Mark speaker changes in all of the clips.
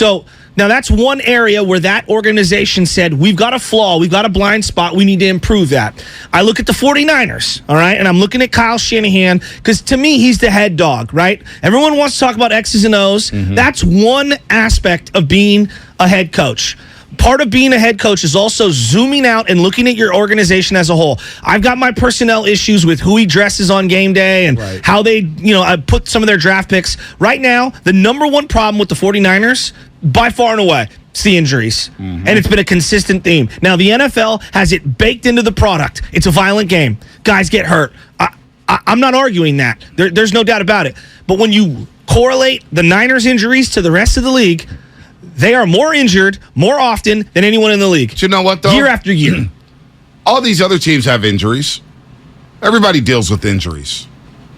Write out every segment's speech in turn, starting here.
Speaker 1: So now that's one area where that organization said, we've got a flaw, we've got a blind spot, we need to improve that. I look at the 49ers, all right, and I'm looking at Kyle Shanahan because to me, he's the head dog, right? Everyone wants to talk about X's and O's. Mm-hmm. That's one aspect of being a head coach. Part of being a head coach is also zooming out and looking at your organization as a whole. I've got my personnel issues with who he dresses on game day and how they, I put some of their draft picks. Right now, the number one problem with the 49ers, by far and away, it's the injuries. Mm-hmm. And it's been a consistent theme. Now, the NFL has it baked into the product. It's a violent game. Guys get hurt. I'm not arguing that. There's no doubt about it. But when you correlate the Niners' injuries to the rest of the league, they are more injured more often than anyone in the league.
Speaker 2: But you know what, though?
Speaker 1: Year after year.
Speaker 2: All these other teams have injuries. Everybody deals with injuries.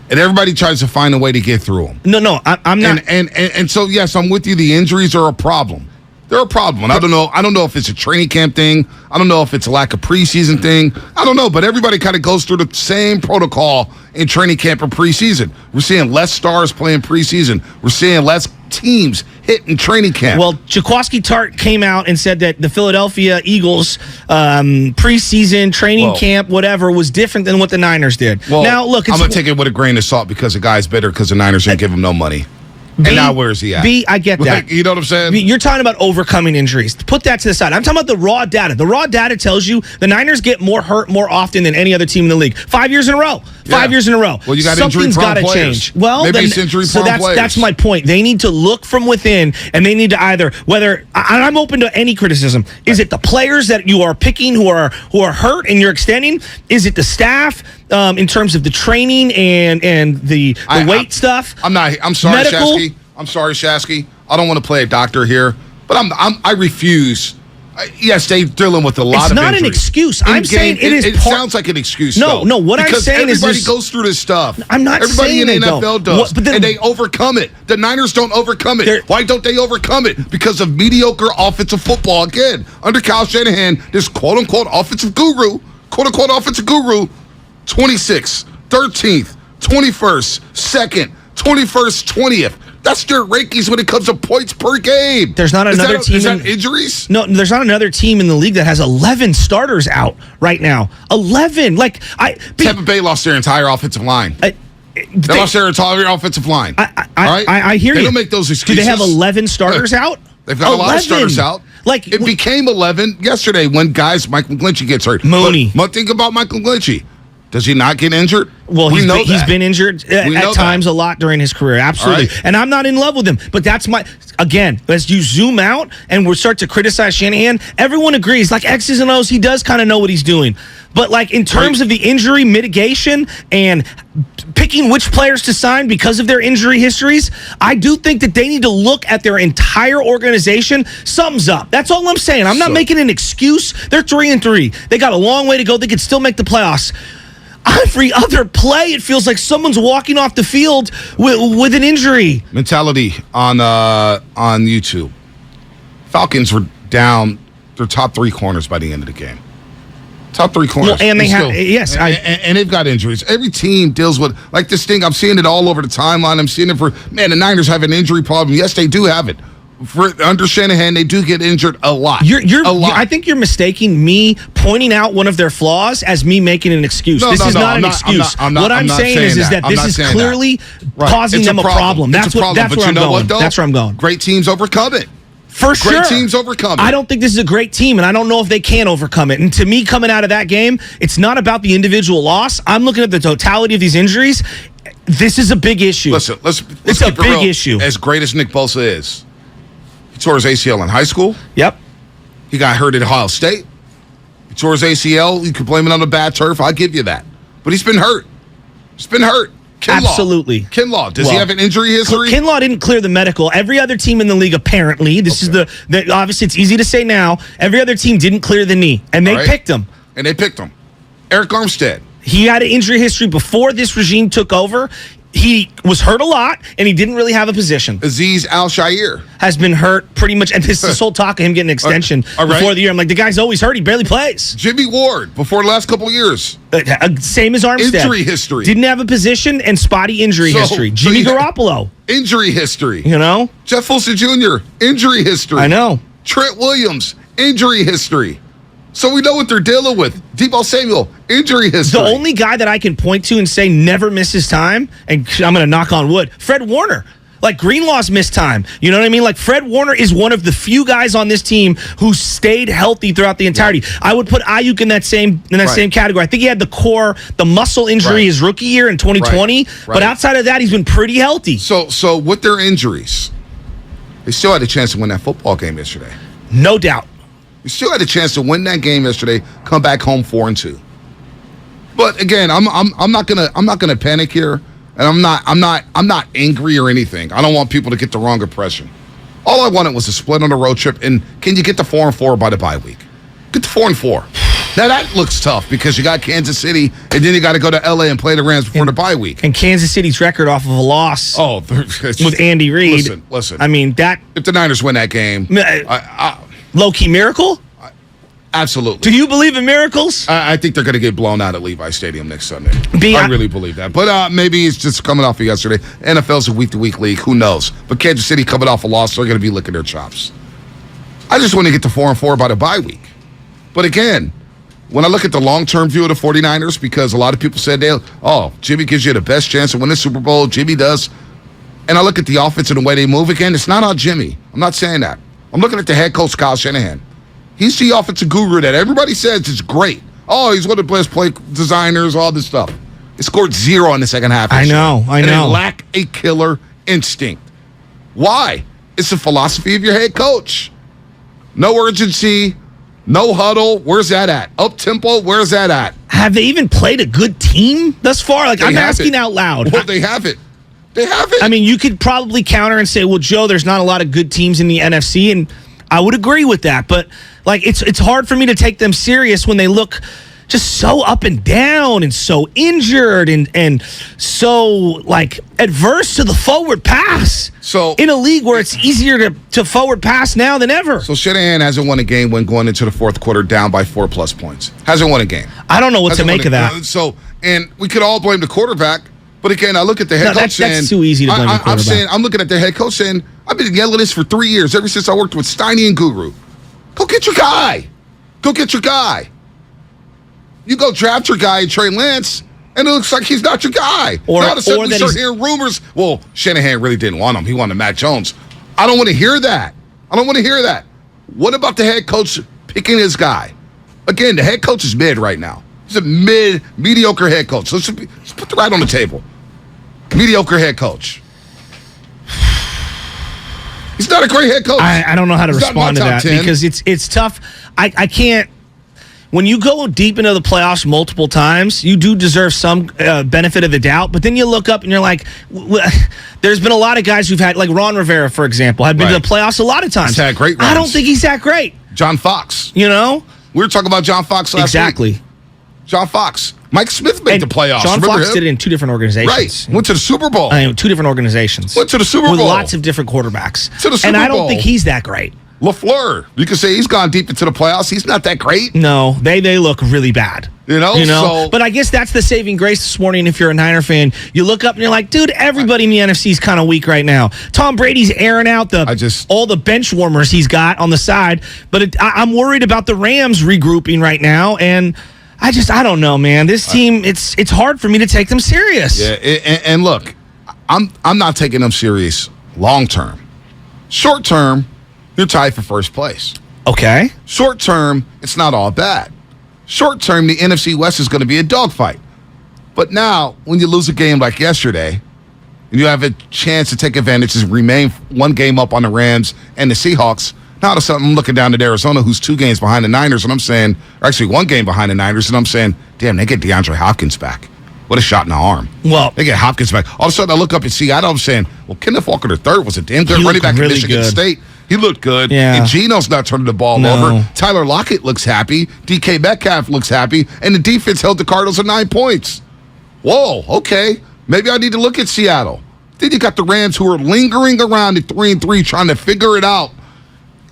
Speaker 2: And everybody tries to find a way to get through them.
Speaker 1: No, I'm not.
Speaker 2: And so, yes, I'm with you. The injuries are a problem. They're a problem. And I don't know if it's a training camp thing. I don't know if it's a lack of preseason thing. I don't know. But everybody kind of goes through the same protocol in training camp or preseason. We're seeing less stars playing preseason. We're seeing less teams hit in training camp.
Speaker 1: Well, Jaquaski Tart came out and said that the Philadelphia Eagles preseason training camp, whatever, was different than what the Niners did.
Speaker 2: Well,
Speaker 1: now, look,
Speaker 2: I'm going to take it with a grain of salt because the guy's bitter because the Niners didn't give him no money. And now where's he at?
Speaker 1: I get that.
Speaker 2: You know what I'm saying?
Speaker 1: You're talking about overcoming injuries. Put that to the side. I'm talking about the raw data. The raw data tells you the Niners get more hurt more often than any other team in the league. 5 years in a row. 5 years in a row.
Speaker 2: Well, you got
Speaker 1: something's got to change. Well,
Speaker 2: maybe it's injury-prone players.
Speaker 1: That's my point. They need to look from within, and they need to either and I'm open to any criticism. Is it the players that you are picking who are hurt and you're extending? Is it the staff in terms of the training and the weight stuff?
Speaker 2: I'm sorry, Shasky. I'm sorry, Shasky. I don't want to play a doctor here, but I refuse. Yes, they're dealing with a lot of injuries.
Speaker 1: It's not an excuse. I'm saying it is.
Speaker 2: It sounds like an excuse.
Speaker 1: No. What I'm saying is
Speaker 2: everybody goes through this stuff.
Speaker 1: I'm not saying
Speaker 2: everybody in the NFL does, and they overcome it. The Niners don't overcome it. Why don't they overcome it? Because of mediocre offensive football. Again, under Kyle Shanahan, this quote unquote offensive guru, 26th, 13th, 21st, 2nd, 21st, 20th. That's their rankings when it comes to points per game.
Speaker 1: There's not another team.
Speaker 2: Is that injuries?
Speaker 1: No, there's not another team in the league that has 11 starters out right now. 11.
Speaker 2: Tampa Bay lost their entire offensive line. They lost their entire offensive line.
Speaker 1: I hear you.
Speaker 2: They don't make those excuses.
Speaker 1: Do they have 11 starters out?
Speaker 2: They've got 11. A lot of starters out. It became 11 yesterday when Mike McGlinchey gets hurt.
Speaker 1: Mooney.
Speaker 2: But think about Michael McGlinchey. Does he not get injured?
Speaker 1: Well, he's been injured at times a lot during his career. Absolutely. Right. And I'm not in love with him. But that's again, as you zoom out and we start to criticize Shanahan, everyone agrees. Like X's and O's, he does kind of know what he's doing. But in terms of the injury mitigation and picking which players to sign because of their injury histories, I do think that they need to look at their entire organization. Something's up. That's all I'm saying. I'm not making an excuse. They're 3-3. They got a long way to go. They could still make the playoffs. Every other play, it feels like someone's walking off the field with an injury.
Speaker 2: Mentality on YouTube. Falcons were down their top 3 corners by the end of the game. Top 3 corners.
Speaker 1: Well, and they have, yes.
Speaker 2: And they've got injuries. Every team deals with, this thing, I'm seeing it all over the timeline. I'm seeing it the Niners have an injury problem. Yes, they do have it. Under Shanahan, they do get injured a lot.
Speaker 1: I think you're mistaking me pointing out one of their flaws as me making an excuse. This is not an excuse. What I'm saying is that this is clearly causing them a problem. That's where I'm going. That's where I'm going.
Speaker 2: Great teams overcome it.
Speaker 1: For sure.
Speaker 2: Great teams overcome it.
Speaker 1: I don't think this is a great team, and I don't know if they can overcome it. And to me, coming out of that game, it's not about the individual loss. I'm looking at the totality of these injuries. This is a big issue.
Speaker 2: Listen, let's
Speaker 1: it's
Speaker 2: keep
Speaker 1: a big issue.
Speaker 2: As great as Nick Bosa is, he tore his ACL in high school.
Speaker 1: Yep.
Speaker 2: He got hurt at Ohio State. He tore his ACL. You could blame it on the bad turf. I'll give you that. But he's been hurt.
Speaker 1: Absolutely.
Speaker 2: Kinlaw. Does he have an injury history?
Speaker 1: Kinlaw didn't clear the medical. Every other team in the league, apparently, this is the obviously it's easy to say now, every other team didn't clear the knee, and they picked him.
Speaker 2: Eric Armstead.
Speaker 1: He had an injury history before this regime took over. he was hurt a lot, and he didn't really have a position.
Speaker 2: Azeez Al-Shaair
Speaker 1: has been hurt pretty much, and this whole talk of him getting an extension before the year. I'm like, the guy's always hurt. He barely plays.
Speaker 2: Jimmy Ward, before the last couple of years.
Speaker 1: Same as Armstead.
Speaker 2: Injury history.
Speaker 1: Didn't have a position and spotty injury history. Jimmy Garoppolo.
Speaker 2: Injury history.
Speaker 1: You know?
Speaker 2: Jeff Wilson Jr., injury history.
Speaker 1: I know.
Speaker 2: Trent Williams, injury history. So we know what they're dealing with. Deebo Samuel, injury history.
Speaker 1: The only guy that I can point to and say never misses time, and I'm going to knock on wood, Fred Warner. Like, Greenlaw's missed time. You know what I mean? Like, Fred Warner is one of the few guys on this team who stayed healthy throughout the entirety. Yeah. I would put Ayuk in that same category. I think he had the muscle injury his rookie year in 2020. But outside of that, he's been pretty healthy.
Speaker 2: So with their injuries, they still had a chance to win that football game yesterday.
Speaker 1: No doubt.
Speaker 2: You still had a chance to win that game yesterday, come back home 4-2. But again, I'm not gonna panic here, and I'm not angry or anything. I don't want people to get the wrong impression. All I wanted was a split on the road trip, and can you get to 4-4 by the bye week? Get to 4-4. Now that looks tough because you got Kansas City, and then you got to go to LA and play the Rams before the bye week.
Speaker 1: And Kansas City's record off of a loss. With Andy Reid.
Speaker 2: Listen.
Speaker 1: I mean that.
Speaker 2: If the Niners win that game,
Speaker 1: low-key miracle?
Speaker 2: Absolutely.
Speaker 1: Do you believe in miracles?
Speaker 2: I think they're going to get blown out at Levi Stadium next Sunday. I really believe that. But maybe it's just coming off of yesterday. NFL's a week-to-week league. Who knows? But Kansas City coming off a loss, they're going to be licking their chops. I just want to get to 4-4 by the bye week. But again, when I look at the long-term view of the 49ers, because a lot of people said, Jimmy gives you the best chance to win the Super Bowl. Jimmy does. And I look at the offense and the way they move again, it's not on Jimmy. I'm not saying that. I'm looking at the head coach, Kyle Shanahan. He's the offensive guru that everybody says is great. He's one of the best play designers, all this stuff. He scored 0 in the second half.
Speaker 1: I know.
Speaker 2: And they lack a killer instinct. Why? It's the philosophy of your head coach. No urgency, no huddle. Where's that at? Up-tempo, where's that at?
Speaker 1: Have they even played a good team thus far? I'm asking out loud.
Speaker 2: Well, they haven't. They haven't.
Speaker 1: I mean, you could probably counter and say, well, Joe, there's not a lot of good teams in the NFC, and I would agree with that. But, it's hard for me to take them serious when they look just so up and down and so injured and so, adverse to the forward pass. So in a league where it's easier to forward pass now than ever.
Speaker 2: So Shanahan hasn't won a game when going into the fourth quarter down by 4+ points. Hasn't won a game.
Speaker 1: I don't know what to make of that.
Speaker 2: And we could all blame the quarterback. But again, I look at the head coach saying...
Speaker 1: That's too easy to blame the quarterback.
Speaker 2: I'm looking at the head coach saying, I've been yelling this for 3 years, ever since I worked with Steiny and Guru. Go get your guy. Go get your guy. You go draft your guy, Trey Lance, and it looks like he's not your guy. Or all of a sudden we start hearing rumors, well, Shanahan really didn't want him. He wanted Mac Jones. I don't want to hear that. What about the head coach picking his guy? Again, the head coach is mid right now. He's a mediocre head coach. Let's put the right on the table. Mediocre head coach. He's not a great head coach.
Speaker 1: I don't know how to respond to that
Speaker 2: 10.
Speaker 1: Because it's tough. I can't. When you go deep into the playoffs multiple times, you do deserve some benefit of the doubt. But then you look up and you're like, there's been a lot of guys who've had, like Ron Rivera, for example, had been to the playoffs a lot of times.
Speaker 2: He's had great runs.
Speaker 1: I don't think he's that great.
Speaker 2: John Fox.
Speaker 1: You know?
Speaker 2: We were talking about John Fox last
Speaker 1: week.
Speaker 2: John Fox. Mike Smith made the playoffs.
Speaker 1: John Fox did it in 2 different organizations.
Speaker 2: Right. Went to the Super Bowl.
Speaker 1: 2 different organizations.
Speaker 2: Went to the Super Bowl.
Speaker 1: With lots of different quarterbacks.
Speaker 2: To the Super Bowl.
Speaker 1: And I don't think he's that great.
Speaker 2: LaFleur. You could say he's gone deep into the playoffs. He's not that great.
Speaker 1: No, they look really bad.
Speaker 2: You know?
Speaker 1: But I guess that's the saving grace this morning if you're a Niner fan. You look up and you're like, dude, everybody in the NFC is kind of weak right now. Tom Brady's airing out all the bench warmers he's got on the side. But I'm worried about the Rams regrouping right now. And I don't know, man. This team, it's hard for me to take them serious.
Speaker 2: Yeah, and look, I'm not taking them serious long term. Short term, you're tied for first place.
Speaker 1: Okay.
Speaker 2: Short term, it's not all bad. Short term, the NFC West is going to be a dogfight. But now, when you lose a game like yesterday, and you have a chance to take advantage and remain 1 game up on the Rams and the Seahawks, now all of a sudden I'm looking down at Arizona, who's 2 games behind the Niners, and I'm saying, or actually 1 game behind the Niners, and I'm saying, damn, they get DeAndre Hopkins back. What a shot in the arm.
Speaker 1: Well,
Speaker 2: they get Hopkins back. All of a sudden I look up and see, I'm saying, well, Kenneth Walker III was a damn good running back in Michigan State. He looked good.
Speaker 1: Yeah.
Speaker 2: And Geno's not turning the ball over. Tyler Lockett looks happy. DK Metcalf looks happy. And the defense held the Cardinals at 9 points. Whoa, okay. Maybe I need to look at Seattle. Then you got the Rams who are lingering around at 3-3 trying to figure it out.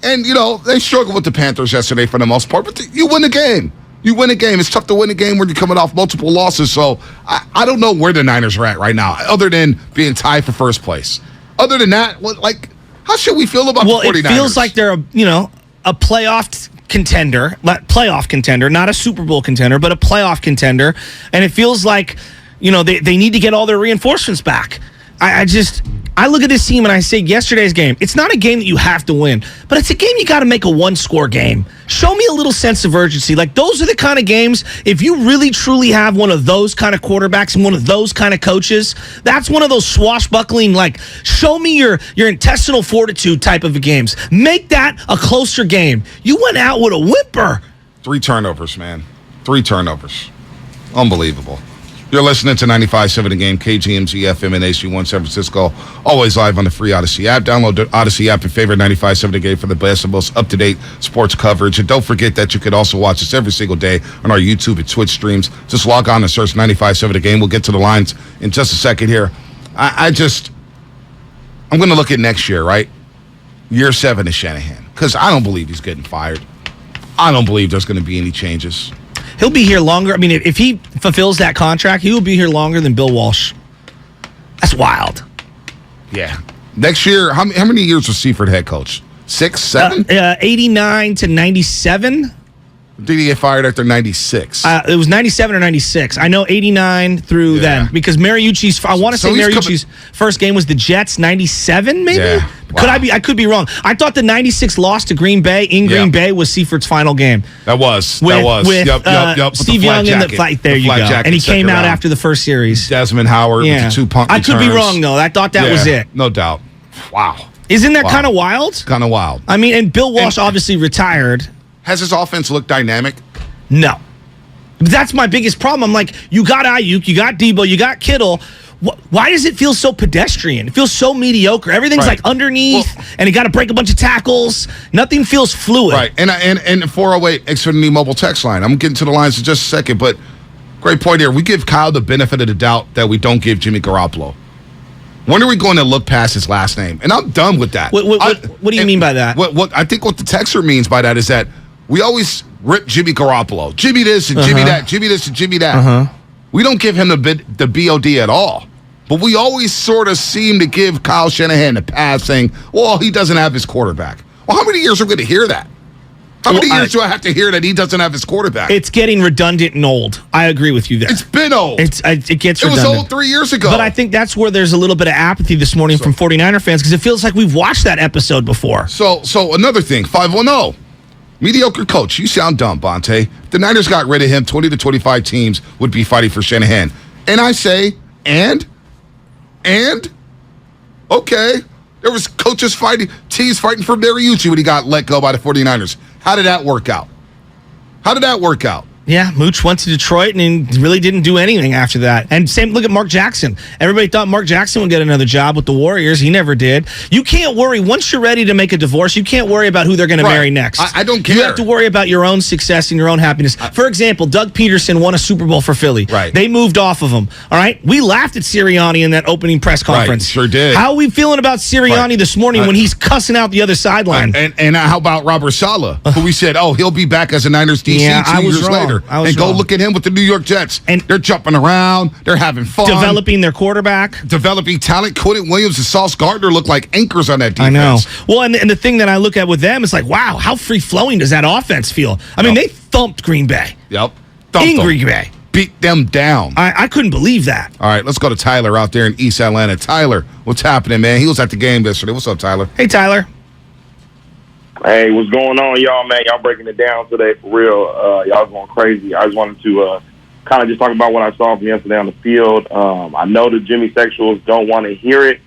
Speaker 2: And, they struggled with the Panthers yesterday for the most part, but you win the game. You win a game. It's tough to win a game when you're coming off multiple losses. So I don't know where the Niners are at right now, other than being tied for first place. Other than that, how should we feel about the 49ers? Well, it
Speaker 1: feels like they're a playoff contender, not a Super Bowl contender, but a playoff contender. And it feels like, they need to get all their reinforcements back. I look at this team and I say yesterday's game, it's not a game that you have to win, but it's a game you got to make a one-score game. Show me a little sense of urgency. Like, those are the kind of games, if you really truly have one of those kind of quarterbacks and one of those kind of coaches, that's one of those swashbuckling, show me your intestinal fortitude type of games. Make that a closer game. You went out with a whimper.
Speaker 2: 3 turnovers, man. 3 turnovers. Unbelievable. You're listening to 95.7 The Game, KGMZ FM and AC1 San Francisco. Always live on the free Odyssey app. Download the Odyssey app and favorite 95.7 The Game for the best and most up-to-date sports coverage. And don't forget that you can also watch us every single day on our YouTube and Twitch streams. Just log on and search 95.7 The Game. We'll get to the lines in just a second here. I'm going to look at next year, right? Year 7 of Shanahan. Because I don't believe he's getting fired. I don't believe there's going to be any changes.
Speaker 1: He'll be here longer. I mean, if he fulfills that contract, he will be here longer than Bill Walsh. That's wild.
Speaker 2: Yeah. Next year, how many years was Seifert head coach? 6, 7?
Speaker 1: 89 to 97.
Speaker 2: Did he get fired after 96?
Speaker 1: It was 97 or 96. I know 89 through then because Mariucci's. I want to say Mariucci's first game was the Jets. 97, maybe. Yeah. Wow. I could be wrong. I thought the 96 loss to Green Bay in Green Bay was Seifert's final game.
Speaker 2: That was.
Speaker 1: With Steve Young in the fight. There you go. And he came out after the first series.
Speaker 2: Desmond Howard with the 2 punt returns.
Speaker 1: I could be wrong though. I thought that was it.
Speaker 2: No doubt. Wow.
Speaker 1: Isn't that kind of wild?
Speaker 2: Kind of wild.
Speaker 1: I mean, and Bill Walsh obviously retired.
Speaker 2: Has his offense looked dynamic?
Speaker 1: No. That's my biggest problem. I'm like, you got Ayuk, you got Debo, you got Kittle. Why does it feel so pedestrian? It feels so mediocre. Everything's underneath, and you got to break a bunch of tackles. Nothing feels fluid.
Speaker 2: Right. And 408, Xfinity mobile text line. I'm getting to the lines in just a second, but great point here. We give Kyle the benefit of the doubt that we don't give Jimmy Garoppolo. When are we going to look past his last name? And I'm done with that.
Speaker 1: What do you mean by that?
Speaker 2: What I think what the texter means by that is that we always rip Jimmy Garoppolo. Jimmy this and Jimmy that, Jimmy this and Jimmy that. We don't give him the BOD at all. But we always sort of seem to give Kyle Shanahan a pass saying, well, he doesn't have his quarterback. Well, how many years are we going to hear that? How many years do I have to hear that he doesn't have his quarterback?
Speaker 1: It's getting redundant and old. I agree with you there.
Speaker 2: It's been old.
Speaker 1: It gets redundant.
Speaker 2: It was old 3 years ago.
Speaker 1: But I think that's where there's a little bit of apathy this morning from 49er fans because it feels like we've watched that episode before.
Speaker 2: So another thing, 510. Mediocre coach. You sound dumb, Bonte. The Niners got rid of him. 20 to 25 teams would be fighting for Shanahan. And I say, and? Okay. There was coaches fighting, teams fighting for Mariucci when he got let go by the 49ers. How did that work out? Yeah, Mooch went to Detroit and really didn't do anything after that. And look at Mark Jackson. Everybody thought Mark Jackson would get another job with the Warriors. He never did. You can't worry. Once you're ready to make a divorce, you can't worry about who they're going to marry next. I don't care.
Speaker 1: You have to worry about your own success and your own happiness. For example, Doug Peterson won a Super Bowl for Philly.
Speaker 2: Right.
Speaker 1: They moved off of him. All right? We laughed at Sirianni in that opening press conference.
Speaker 2: Right, sure did.
Speaker 1: How are we feeling about Sirianni this morning when he's cussing out the other sideline?
Speaker 2: And how about Robert Saleh, who we said, he'll be back as a Niners DC 2 years later. And go look at him with the New York Jets. And they're jumping around. They're having fun.
Speaker 1: Developing their quarterback.
Speaker 2: Developing talent. Quentin Williams and Sauce Gardner look like anchors on that defense.
Speaker 1: I know. Well, and the thing that I look at with them is like, wow, how free-flowing does that offense feel? I mean, they thumped Green Bay.
Speaker 2: Yep.
Speaker 1: Green Bay.
Speaker 2: Beat them down.
Speaker 1: I couldn't believe that.
Speaker 2: All right, let's go to Tyler out there in East Atlanta. Tyler, what's happening, man? He was at the game yesterday. What's up, Tyler?
Speaker 1: Hey, Tyler.
Speaker 3: Hey, what's going on, y'all, man? Y'all breaking it down today for real. Y'all going crazy. I just wanted to kind of just talk about what I saw from yesterday on the field. I know the Jimmy sexuals don't want to hear it,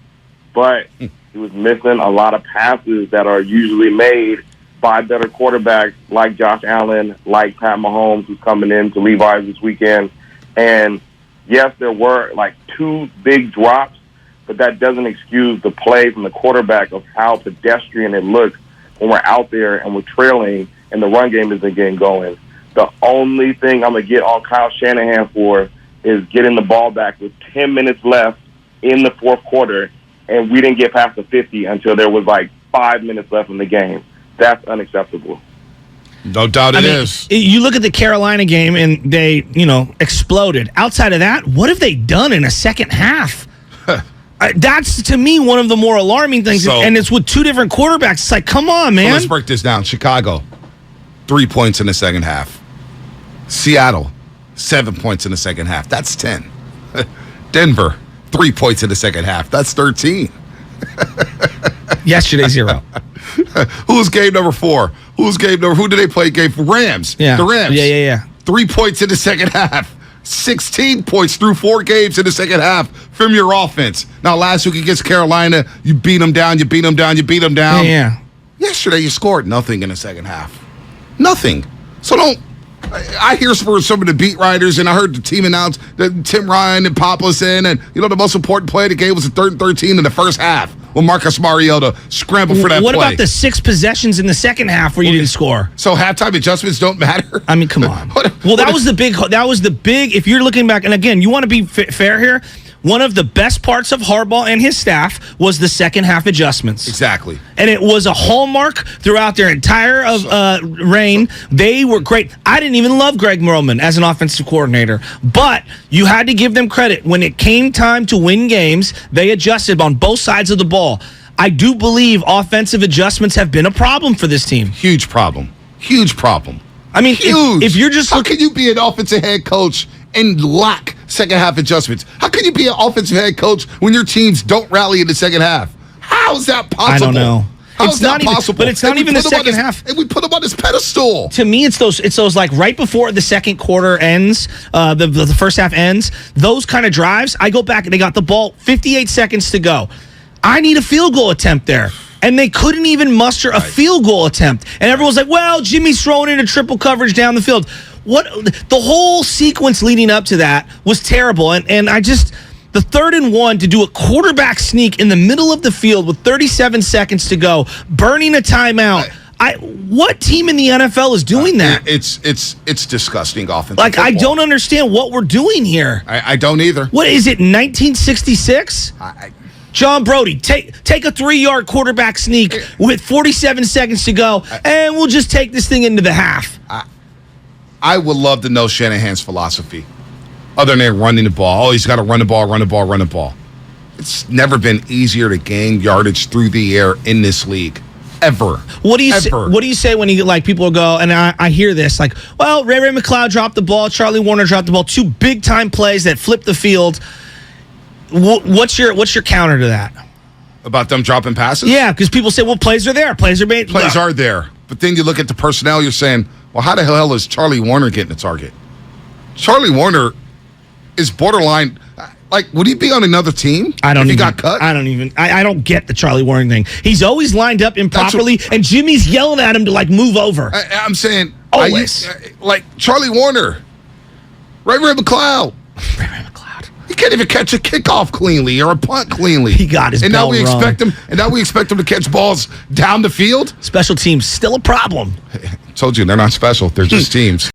Speaker 3: but he was missing a lot of passes that are usually made by better quarterbacks like Josh Allen, like Pat Mahomes, who's coming in to Levi's this weekend. And, yes, there were, 2 big drops, but that doesn't excuse the play from the quarterback of how pedestrian it looks when we're out there and we're trailing and the run game isn't getting going. The only thing I'm going to get on Kyle Shanahan for is getting the ball back with 10 minutes left in the fourth quarter, and we didn't get past the 50 until there was like 5 minutes left in the game. That's unacceptable.
Speaker 2: No doubt it is.
Speaker 1: You look at the Carolina game, and they, exploded. Outside of that, what have they done in a second half? That's, to me, one of the more alarming things. And it's with two different quarterbacks. It's like, come on, man.
Speaker 2: So let's break this down. Chicago, 3 points in the second half. Seattle, 7 points in the second half. That's 10. Denver, 3 points in the second half. That's 13.
Speaker 1: Yesterday, 0.
Speaker 2: Who's game number 4? Who did they play game for? Rams.
Speaker 1: Yeah.
Speaker 2: The Rams.
Speaker 1: Yeah.
Speaker 2: 3 points in the second half. 16 points through 4 games in the second half from your offense. Now, last week against Carolina, you beat them down.
Speaker 1: Yeah.
Speaker 2: Yesterday, you scored nothing in the second half. Nothing. So I hear for some of the beat writers, and I heard the team announce that Tim Ryan and Papa's in, and the most important play of the game was the 3rd and 13 in the first half when Marcus Mariota scrambled for that play.
Speaker 1: What about the 6 possessions in the second half where you didn't score?
Speaker 2: So halftime adjustments don't matter?
Speaker 1: I mean, come on. That was the big, if you're looking back, and again, you want to be fair here, one of the best parts of Harbaugh and his staff was the second half adjustments.
Speaker 2: Exactly.
Speaker 1: And it was a hallmark throughout their entire reign. They were great. I didn't even love Greg Roman as an offensive coordinator, but you had to give them credit. When it came time to win games, they adjusted on both sides of the ball. I do believe offensive adjustments have been a problem for this team.
Speaker 2: Huge problem.
Speaker 1: I mean, if you're just...
Speaker 2: How can you be an offensive head coach and lack second half adjustments? How can you be an offensive head coach when your teams don't rally in the second half? How is that possible?
Speaker 1: I don't know.
Speaker 2: How is that possible?
Speaker 1: But it's not even the second half.
Speaker 2: And we put him on his pedestal.
Speaker 1: To me, it's those like right before the second quarter ends, the first half ends, those kind of drives. I go back and they got the ball 58 seconds to go. I need a field goal attempt there. And they couldn't even muster a field goal attempt. And everyone's like, well, Jimmy's throwing into triple coverage down the field. The whole sequence leading up to that was terrible. And I just, the 3rd and 1 to do a quarterback sneak in the middle of the field with 37 seconds to go, burning a timeout. What team in the NFL is doing that?
Speaker 2: It's disgusting offensive
Speaker 1: Like,
Speaker 2: football.
Speaker 1: I don't understand what we're doing here.
Speaker 2: I don't either.
Speaker 1: What is it, 1966? John Brody, take a 3-yard quarterback sneak with 47 seconds to go, and we'll just take this thing into the half.
Speaker 2: I would love to know Shanahan's philosophy, other than running the ball. Oh, he's got to run the ball. It's never been easier to gain yardage through the air in this league. Ever.
Speaker 1: What do you say when people go, and I hear this, like, well, Ray McCloud dropped the ball, Charlie Warner dropped the ball, 2 big-time plays that flipped the field. What's your counter to that?
Speaker 2: About them dropping passes?
Speaker 1: Yeah, because people say, well, plays are there. Plays are made.
Speaker 2: Plays are there. But then you look at the personnel, you're saying, well, how the hell is Charlie Warner getting the target? Charlie Warner is borderline. Like, would he be on another team if he got cut?
Speaker 1: I don't get the Charlie Warner thing. He's always lined up improperly, and Jimmy's yelling at him to, move over.
Speaker 2: I'm saying,
Speaker 1: always.
Speaker 2: Charlie Warner, Ray McCloud. He can't even catch a kickoff cleanly or a punt cleanly.
Speaker 1: He got his bell rung.
Speaker 2: Now we expect him to catch balls down the field.
Speaker 1: Special teams still a problem.
Speaker 2: Told you they're not special. They're just teams.